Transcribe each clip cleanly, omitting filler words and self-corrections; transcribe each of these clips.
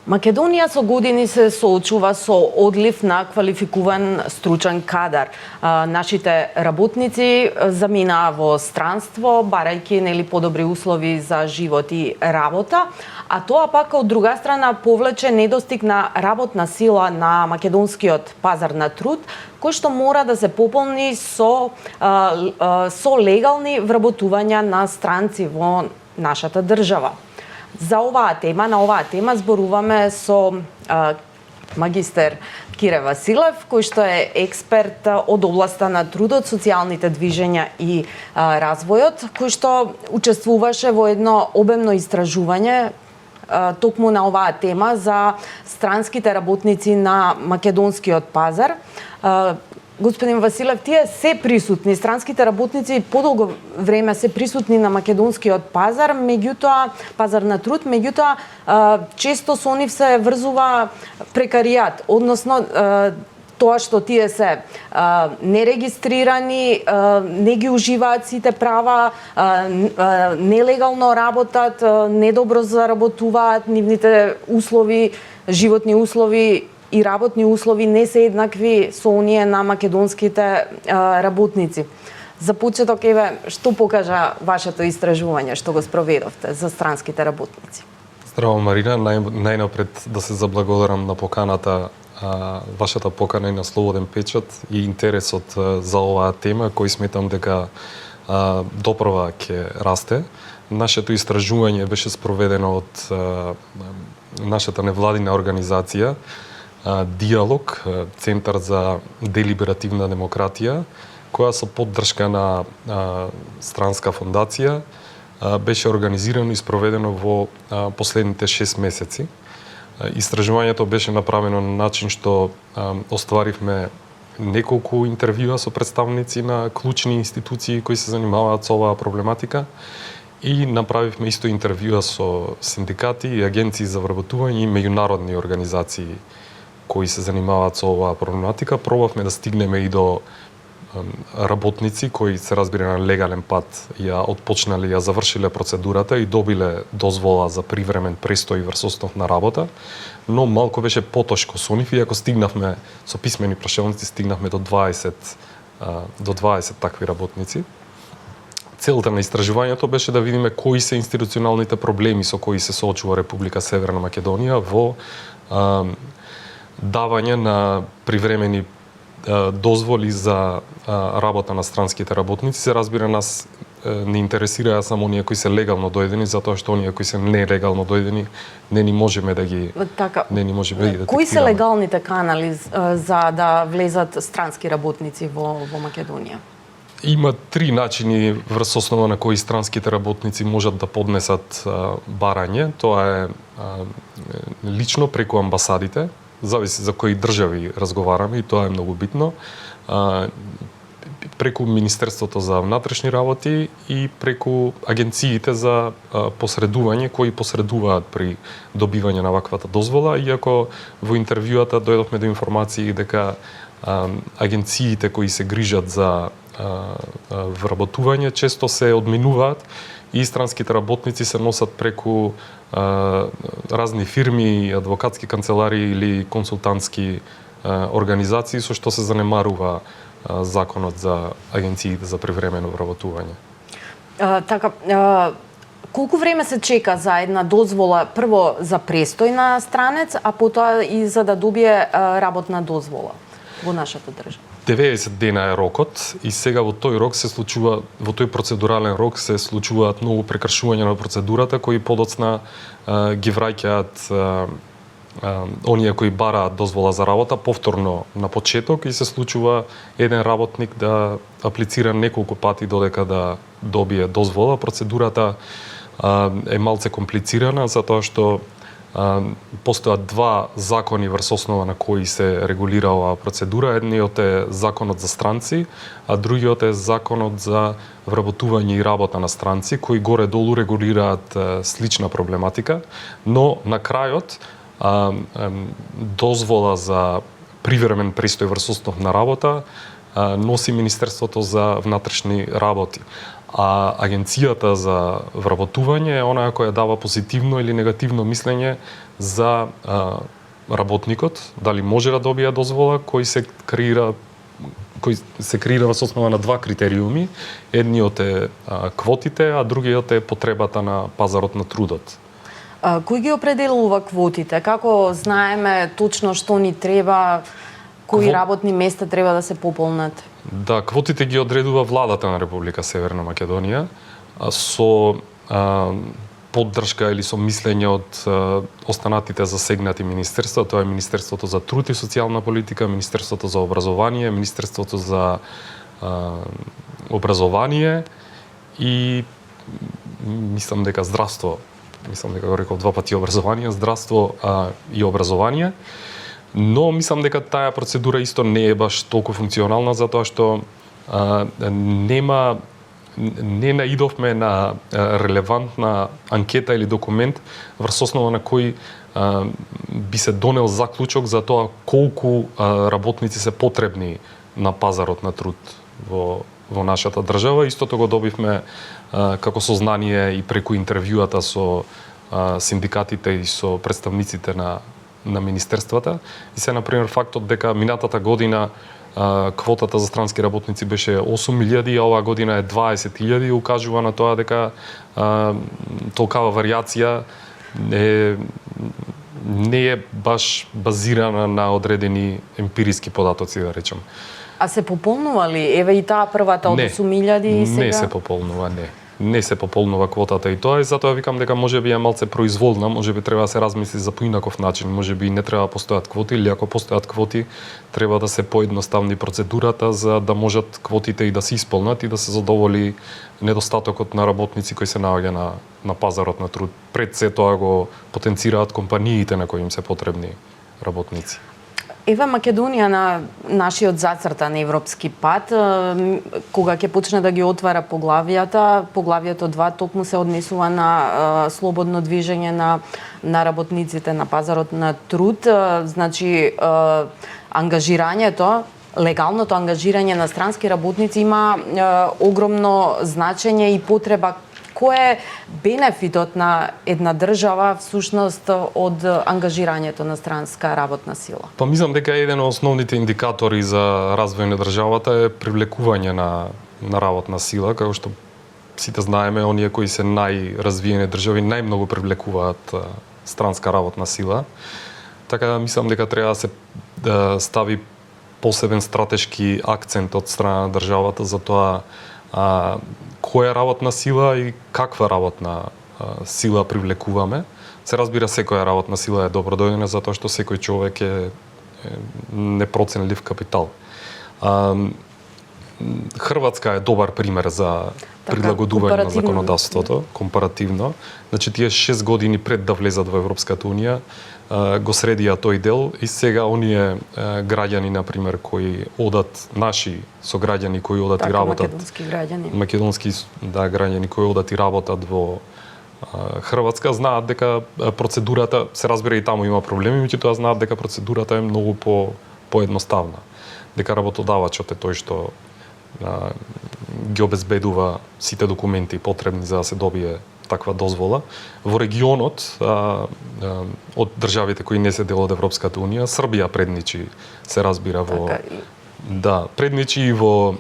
Македонија со години се соочува со одлив на квалификуван стручен кадар. Нашите работници заминаа во странство, барајќи подобри услови за живот и работа, а тоа пак од друга страна повлече недостиг на работна сила на македонскиот пазар на труд, кој што мора да се пополни со легални вработувања на странци во нашата држава. На оваа тема зборуваме со магистер Кире Василев, кој што е експерт од областа на трудот, социјалните движења и развојот, кој што учествуваше во едно обемно истражување токму на оваа тема за странските работници на македонскиот пазар. Господин Василев, тие се присутни, странските работници подолго време се присутни на македонскиот пазар, пазар на труд, меѓутоа често со нив се врзува прекаријат, односно тоа што тие се нерегистрирани, не ги уживаат сите права, нелегално работат, недобро заработуваат, нивните услови, животни услови и работни услови не се еднакви со оние на македонските работници. За почеток, што покажа вашето истражување што го спроведовте за странските работници? Здраво, Марина, најнапред да се заблагодарам на поканата, вашата покана и на Слободен печат и интересот за оваа тема, кој сметам дека допрва ќе расте. Нашето истражување беше спроведено од нашата невладина организација Диалог, Центар за делиберативна демократија, која со поддршка на странска фондација беше организирано и спроведено во последните 6 месеци. Истражувањето беше направено на начин што остваривме неколку интервјуа со представници на клучни институции кои се занимаваат со оваа проблематика и направивме исто интервјуа со синдикати и агенции за вработување и меѓународни организации кои се занимаваат со оваа проблематика. Пробавме да стигнеме и до работници кои се разбира на легален пат ја отпочнале, ја завршиле процедурата и добиле дозвола за привремен престој врз основ на работа, но малку беше потешко со нив, иако стигнавме со писмени прашалници, стигнавме до 20 такви работници. Целта на истражувањето беше да видиме кои се институционалните проблеми со кои се соочува Република Северна Македонија во давање на привремени дозволи за работа на странските работници. Се разбира, нас не интересираат само оние кои се легално дојдени, затоа што оние кои се нелегално дојдени не ни можеме да ги детектираме. Кои се легалните канали за да влезат странски работници во Македонија? Има 3 начини врз основа на кои странските работници можат да поднесат барање. Тоа е лично преку амбасадите, зависи за кои држави разговараме и тоа е многу битно, преку Министерството за внатрешни работи и преку агенциите за посредување кои посредуваат при добивање на ваквата дозвола, иако во интервјуата дојдовме до информации дека агенциите кои се грижат за вработување често се одминуваат и странските работници се носат преку разни фирми, адвокатски канцеларии или консултантски организации со што се занемарува законот за агенциите за привремено вработување. Колку време се чека за една дозвола, прво за престој на странец, а потоа и за да добие работна дозвола во нашата држава? 90 дена е рокот и сега во тој рок се случува, во тој процедурален рок се случуваат многу прекршувања на процедурата кои подоцна ги враќаат оние кои бараат дозвола за работа повторно на почеток и се случува еден работник да аплицира неколку пати додека да добие дозвола. Процедурата е малце комплицирана затоа што постојат 2 закони врз основа на кои се регулира оваа процедура. Едниот е законот за странци, а другиот е законот за вработување и работа на странци, кои горе-долу регулираат слична проблематика, но на крајот дозвола за привремен престој врз основ на работа носи Министерството за внатрешни работи. А агенцијата за вработување е онаа која дава позитивно или негативно мислење за работникот, дали може да добие дозвола, кој се креира во основа на два критериуми. Едниот е квотите, а другиот е потребата на пазарот на трудот. Кој ги определува квотите? Како знаеме точно што ни треба, кои работни места треба да се пополнат? Да, квотите ги одредува владата на Република Северна Македонија со поддршка или со мислење од останатите засегнати министерства. Тоа е Министерството за труд и социјална политика, Министерството за образование, Министерството за образование и мислам дека здравство. Мислам дека го реков два пати образование, здравство и образование. Но мислам дека таа процедура исто не е баш толку функционална, затоа што не наидовме на релевантна анкета или документ врз основа на кој би се донел заклучок за тоа колку работници се потребни на пазарот на труд во нашата држава. Истото го добивме како сознание и преку интервјуата со синдикатите и со представниците на министерствата. И се, например, фактот дека минатата година квотата за странски работници беше 8.000, а оваа година е 20.000, укажува на тоа дека толкава варијација не е баш базирана на одредени емпириски податоци, да речем. А се пополнува ли? Еве и таа првата од 8.000 и сега? Не се пополнува, не. Не се пополнува квотата и тоа, и затоа викам дека можеби е малце произволна, можеби треба да се размисли за поинаков начин, можеби не треба да постојат квоти, или ако постојат квоти, треба да се поедноставни процедурата за да можат квотите и да се исполнат и да се задоволи недостатокот на работници кои се наоѓа на пазарот на труд. Пред се тоа го потенцираат компаниите на кои им се потребни работници. Еве Македонија на нашиот зацртан европски пат, кога ќе почне да ги отвара поглавието 2 токму се однесува на слободно движење на работниците на пазарот на труд, значи ангажирањето, легалното ангажирање на странски работници има огромно значење и потреба. Кој е бенефитот на една држава всушност од ангажирањето на странска работна сила? Па мислам дека еден од основните индикатори за развој на државата е привлекување на работна сила, како што сите знаеме, оние кои се најразвиени држави најмногу привлекуваат странска работна сила. Така да мислам дека треба да се стави посебен стратешки акцент од страна на државата за тоа која работна сила и каква работна сила привлекуваме. Се разбира, секоја работна сила е добродојдена затоа што секој човек е непроценлив капитал. Хрватска е добар пример за прилагодување на законодавството, компаративно. Значи, тие 6 години пред да влезат во Европската Унија, го средија тој дел и сега оние граѓани, например, кои одат, наши сограѓани кои одат и работат, македонски граѓани кои одат и работат во Хрватска, знаат дека процедурата, се разбира и таму има проблеми, меѓутоа знаат дека процедурата е многу поедноставна. Дека работодавачот е тој што ги обезбедува сите документи потребни за да се добие таква дозвола. Во регионот, од државите кои не се дел од Европската Унија, Србија предничи, се разбира, предничи и во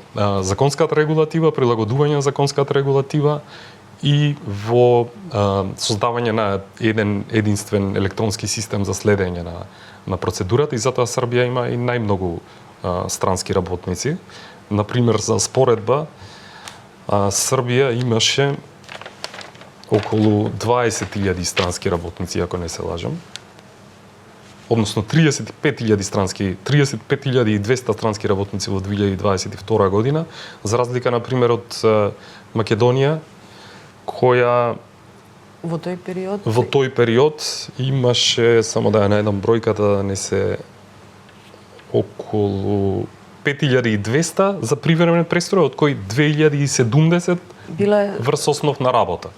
законската регулатива, прилагодување на законската регулатива и во создавање на единствен електронски систем за следење на процедурата, и затоа Србија има и најмногу странски работници. Например, за споредба, Србија имаше околу 20.000 странски работници, ако не се лажам. Односно 35.200 странски работници во 2022 година, за разлика, например, од Македонија, која во тој период имаше, само да ја најдам бројката, да не се, околу 5.200 за привремен престој, од кои 2.070 биле врз основна работа.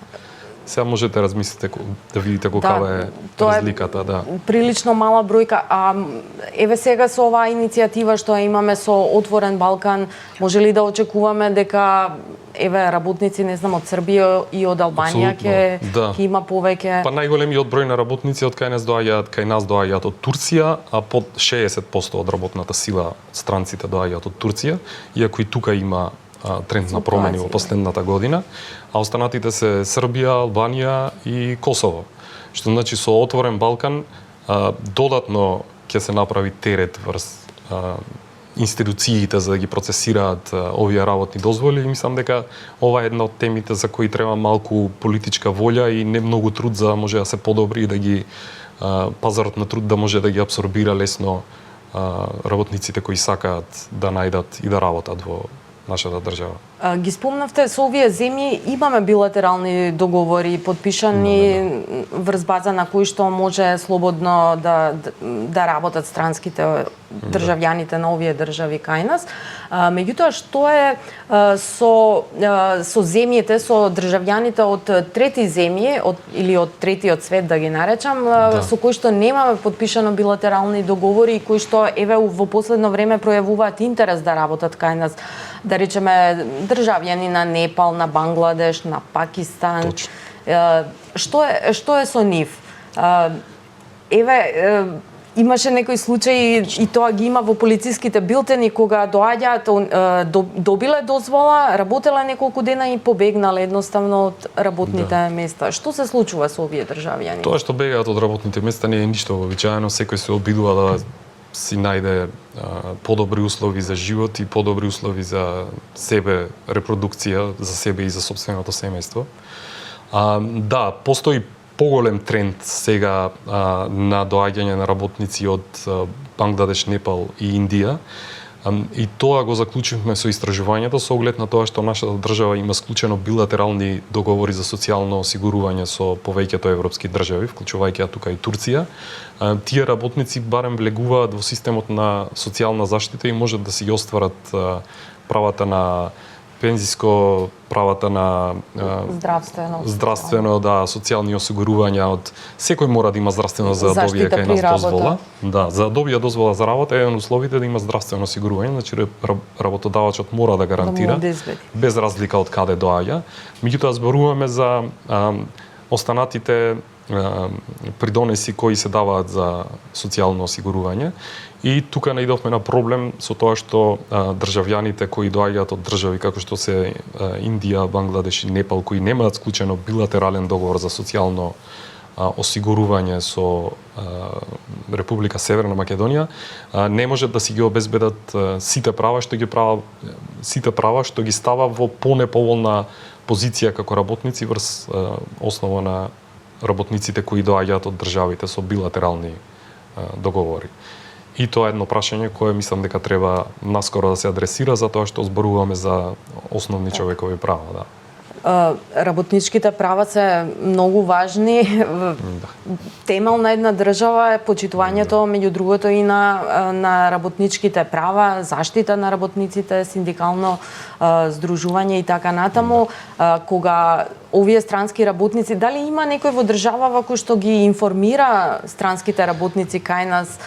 Сега можете да размислите да видите каква е тоа разликата, да. Прилично мала бројка, а еве сега со оваа иницијатива што ја имаме со Отворен Балкан, може ли да очекуваме дека еве работници, не знам, од Србија и од Албанија ќе има повеќе? Па најголемиот број на работници од кај нас доаѓаат од Турција, а под 60% од работната сила странците доаѓаат од Турција, иако и тука има тренд на промени во последната година, а останатите се Србија, Албанија и Косово. Што значи со Отворен Балкан додатно ќе се направи терет врз институциите за да ги процесираат овие работни дозволи и мислам дека ова е една од темите за кои треба малку политичка волја и не многу труд за да може да се подобри и да ги пазарот на труд да може да ги абсорбира лесно работниците кои сакаат да најдат и да работат во нашата држава. Ги спомнавте, со овие земји имаме билатерални договори подпишани врз база на кои што може слободно да работат странските државјаните на овие држави кај нас. Меѓутоа, што е со земјите, со државјаните од трети земји, или од третиот свет да ги наречам, со кои што немаме подпишано билатерални договори и кои што еве во последно време пројавуваат интерес да работат кај нас, да речеме државјани на Непал, на Бангладеш, на Пакистан. Точно. Што е со нив? Еве, имаше некои случаи и тоа ги има во полициските билтени кога доаѓаат, добиле дозвола, работеле неколку дена и побегнале едноставно од работните места. Што се случува со овие државјани? Тоа што бегаат од работните места не е ништо вообичаено, секој се обидува да си најде подобри услови за живот и подобри услови за себе репродукција, за себе и за сопственото семејство. Да, постои поголем тренд сега на доаѓање на работници од Бангладеш, Непал и Индија. И тоа го заклучивме со истражувањето со оглед на тоа што нашата држава има склучено билатерални договори за социјално осигурување со повеќето европски држави, вклучувајќи тука и Турција. Тие работници барем влегуваат во системот на социјална заштита и можат да си ги остварат правата на пензиско, правата на здравствено, да, социјални осигурувања од секој мора да има здравствено за да добие кај нас дозвола. Да, за да добие дозвола за работа еден од условите да има здравствено осигурување, значи работодавачот мора да гарантира без разлика од каде доаѓа. Меѓутоа зборуваме за останатите придонеси кои се даваат за социјално осигурување. И тука наидовме на проблем со тоа што државјаните кои доаѓаат од држави како што се Индија, Бангладеш и Непал, кои немаат склучено билатерален договор за социјално осигурување со Република Северна Македонија, не можат да си ги обезбедат сите права што ги става во понеповолна позиција како работници врз основа на работниците кои доаѓаат од државите со билатерални договори. И тоа е едно прашање кое мислам дека треба наскоро да се адресира затоа што зборуваме за основни човекови права, да. Работничките права се многу важни. Темел на една држава е почитувањето, меѓу другото и на работничките права, заштита на работниците, синдикално здружување и така натаму. Кога овие странски работници, дали има некој во држава кој што ги информира странските работници кај нас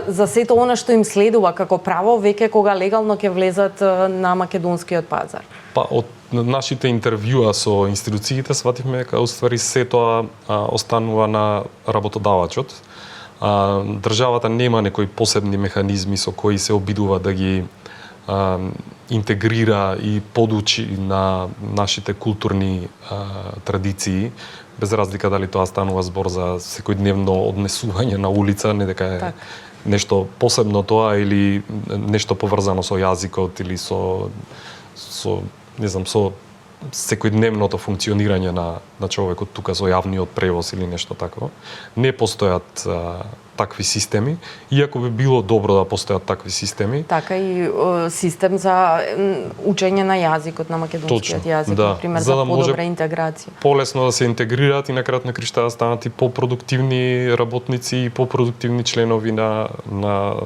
за сето она што им следува како право веќе кога легално ќе влезат на македонскиот пазар? Па од нашите интервјуа со институциите свативме дека уствари се тоа останува на работодавачот. Државата нема некои посебни механизми со кои се обидува да ги интегрира и подучи на нашите културни традиции, без разлика дали тоа станува збор за секојдневно однесување на улица, не дека е нешто посебно тоа или нешто поврзано со јазикот или со не знам, со секојдневното функционирање на човекот тука со јавниот превоз или нешто такво. Не постојат такви системи, иако би било добро да постојат такви системи. Така и систем за учење на јазикот, на македонскиот јазик, например, за подобра интеграција. Полесно да се интегрираат и на крај на кришта да станат и попродуктивни работници и попродуктивни членови на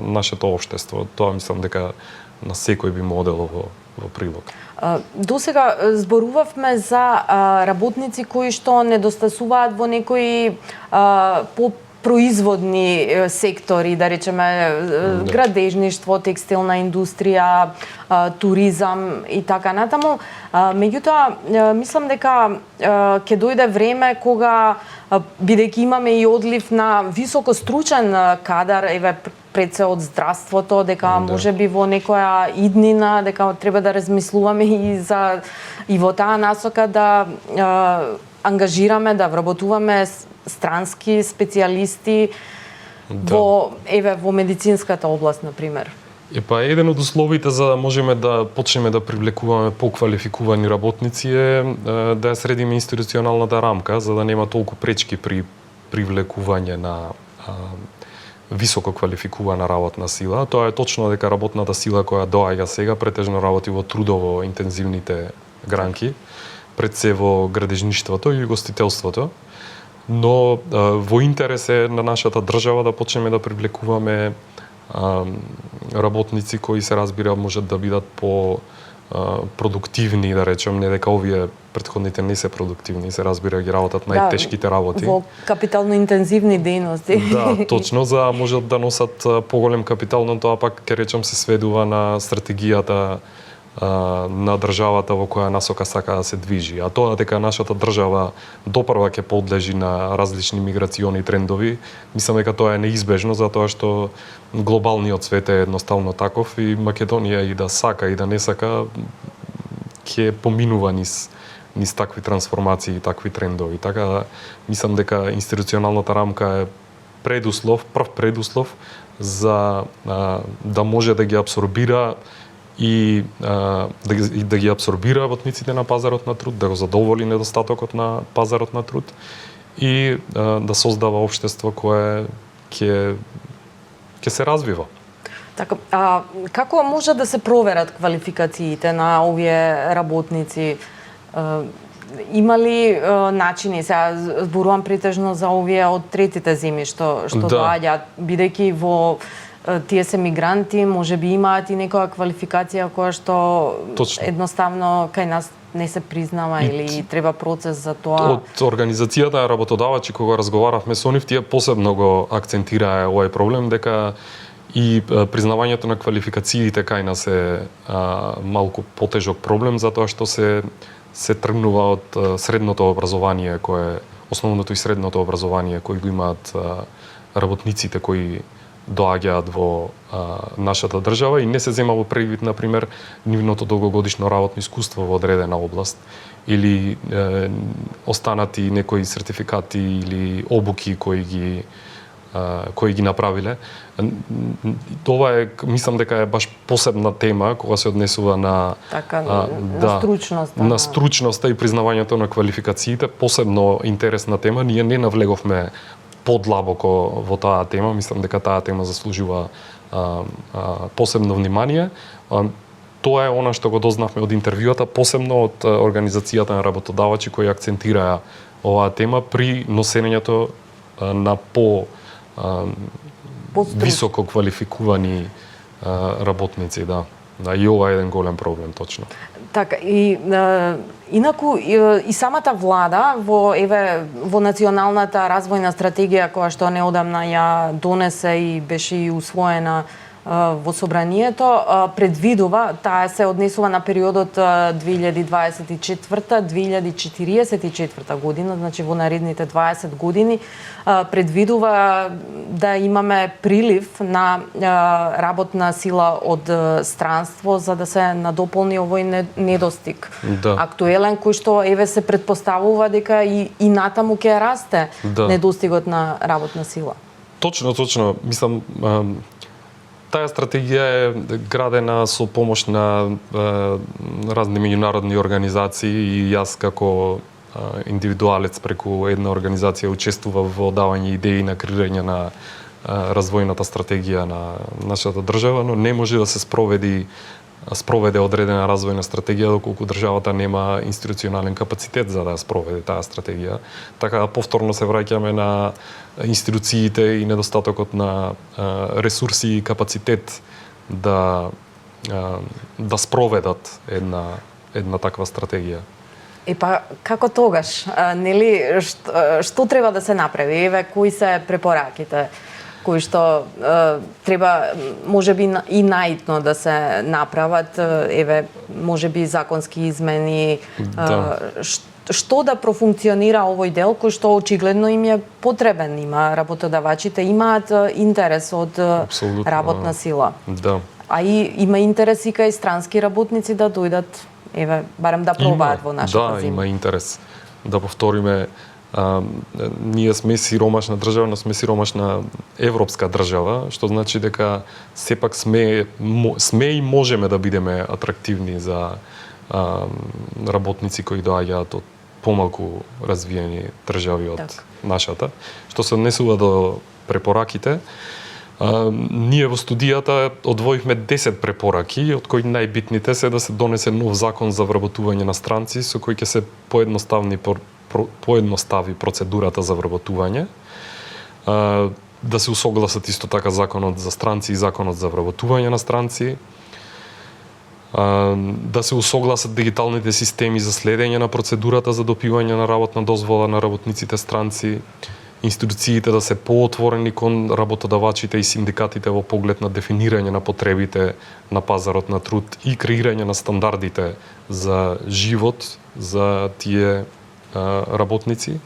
нашето општество. Тоа мислам дека на секој би модело во прилог. До сега зборувавме за работници кои што недостасуваат во некои производни сектори, да речеме градежништво, текстилна индустрија, туризам и така натаму. Меѓутоа, мислам дека ќе дојде време кога, бидејќи имаме и одлив на високо стручен кадар, еве пред се од здравството, дека може би во некоја иднина, дека треба да размислуваме и во таа насока да ангажираме, да вработуваме странски специјалисти во медицинската област, на пример. Еден од условите за да можеме да почнеме да привлекуваме поквалификувани работници е да ја средиме институционалната рамка, за да нема толку пречки при привлекување на високо квалификувана работна сила. Тоа е точно дека работната сила која доаѓа сега претежно работи во трудово интензивните гранки, пред се во градежништвото и гостителството. Но во интерес е на нашата држава да почнеме да привлекуваме работници кои се разбира можат да бидат по продуктивни, да речем, не дека овие претходните не се продуктивни, се разбира ги работат најтешките работи. Во капитално интензивни дејности. Да, точно, за можат да носат поголем капитал, но тоа пак ќе речем се сведува на стратегијата на државата во која насока сака да се движи. А тоа дека нашата држава допрва ќе подлежи на различни миграциони трендови, мислам дека тоа е неизбежно затоа што глобалниот свет е едноставно таков и Македонија и да сака и да не сака ќе поминува низ такви трансформации и такви трендови. Така мислам дека институционалната рамка е прв предуслов за да може да ги абсорбира и да ги абсорбира работниците на пазарот на труд, да го задоволи недостатокот на пазарот на труд и да создава општество кое ќе се развива. Така, како може да се проверат квалификациите на овие работници? Има ли начини, сега зборувам претежно за овие од третите земји што доаѓаат, бидејќи во тие се мигранти, може би имаат и некоја квалификација која што едноставно кај нас не се признава или треба процес за тоа. Од организацијата работодавачи кога разговаравме со нив, тие посебно го акцентираа овој проблем дека и признавањето на квалификациите кај нас е малку потежок проблем затоа што се тргнува од средното образование кое основното и средното образование кои го имаат работниците кои доаѓаат во нашата држава и не се зема во предвид, например, нивното долгогодишно работно искуство во одредена област или останати некои сертификати или обуки кои ги направиле. Тоа е, мислам дека е баш посебна тема кога се однесува на стручноста. На стручноста и признавањето на квалификациите, посебно интересна тема. Ние не навлеговме подлабоко во таа тема, мислам дека таа тема заслужува посебно внимание. Тоа е она што го дознавме од интервјуата, посебно од организацијата на работодавачи кои акцентираа оваа тема при носењето на високо квалификувани работници, да. И ова е еден голем проблем, точно. Така, и инаку и самата влада во националната развојна стратегија која што неодамна ја донесе и беше и усвоена во собранието, предвидува, таа се однесува на периодот 2024-2044 година, значи во наредните 20 години, предвидува да имаме прилив на работна сила од странство за да се надополни овој недостиг. Актуелен кој што се претпоставува дека и натаму ќе расте недостигот на работна сила. Точно. Мислам, таа стратегија е градена со помош на разни меѓународни организации и јас како индивидуалец преку една организација учествува во давање идеи на креирање на развојната стратегија на нашата држава, но не може да се спроведе одредена развојна стратегија доколку државата нема институционален капацитет за да спроведе таа стратегија. Така повторно се враќаме на институциите и недостатокот на ресурси и капацитет да да спроведат една таква стратегија. Па како тогаш, нели што треба да се направи? Еве кои се препораките кои што треба можеби и наитно да се направат, еве можеби законски измени, што да профункционира овој дел кој што очигледно им е потребен, има работодавачите имаат интерес од работна сила. Да. А и има интерес и кај странски работници да дојдат, еве, барем да пробаат во нашата земја. Да, има интерес. Да повториме, ние сме сиромашна држава, но сме сиромашна европска држава, што значи дека сепак сме и можеме да бидеме атрактивни за работници кои доаѓаат од помалку развиени држави од нашата. Што се однесува до препораките, ние во студијата одвоивме 10 препораки, од кои најбитните се да се донесе нов закон за вработување на странци, со кој ќе се поедностави процедурата за вработување, да се усогласат исто така законот за странци и законот за вработување на странци, да се усогласат дигиталните системи за следење на процедурата за допивање на работна дозвола на работниците странци, институциите да се поотворени кон работодавачите и синдикатите во поглед на дефинирање на потребите на пазарот на труд и креирање на стандардите за живот за тие работници.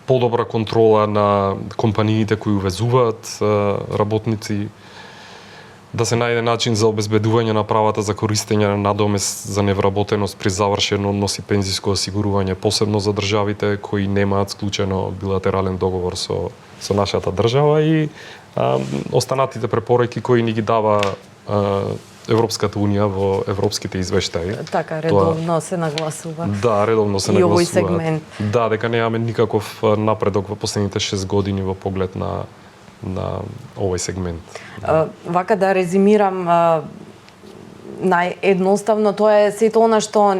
Подобра контрола на компаниите кои увезуваат работници, да се најде начин за обезбедување на правата за користење на надомест за невработеност при завршен однос и пензиско осигурување, посебно за државите кои немаат склучено билатерален договор со нашата држава и останатите препораки кои ни ги дава Европската унија во европските извештаи. Така, редовно се нагласува. Да, редовно се нагласува. И нагласува. овој сегмент. Да, дека немаме никаков напредок во последните 6 години во поглед на овој сегмент. Вака да резимирам, наједноставно тоа е сето она што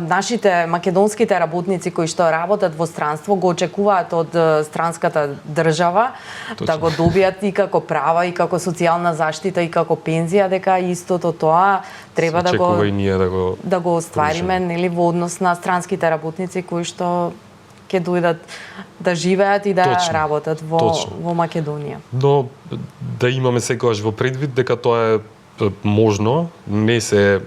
нашите македонските работници кои што работат во странство го очекуваат од странската држава. Точно. Да го добијат и како права, и како социјална заштита, и како пензија, дека истото тоа треба да го оствариме, нели, во однос на странските работници кои што ќе дојдат да живеат и да работат во Македонија. Но да имаме секогаш во предвид дека тоа е можно, не се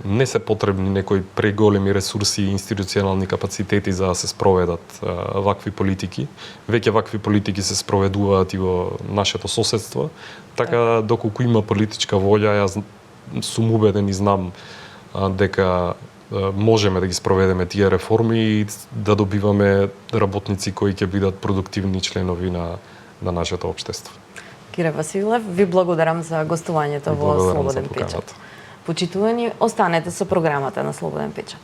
потребни некои преголеми ресурси и институционални капацитети за да се спроведат вакви политики. Веќе вакви политики се спроведуваат и во нашето соседство, така доколку има политичка волја, јас сум убеден и знам дека можеме да ги спроведеме тие реформи и да добиваме работници кои ќе бидат продуктивни членови на нашето општество. Кире Василев, ви благодарам за гостувањето во Слободен печат. Почитувани, останете со програмата на Слободен печат.